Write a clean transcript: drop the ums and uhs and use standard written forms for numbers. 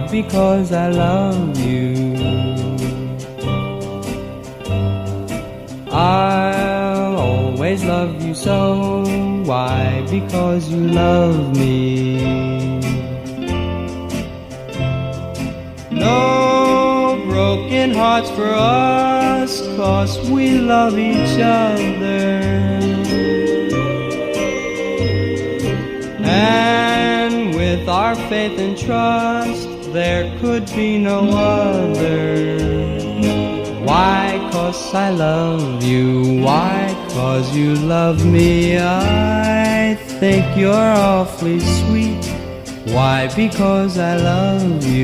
Why? Because I love you. I'll always love you so. Why? Because you love me. No broken hearts for us, 'cause we love each other. And with our faith and trust, there could be no other. Why? 'Cause I love you. Why? 'Cause you love me. I think you're awfully sweet. Why? Because I love you.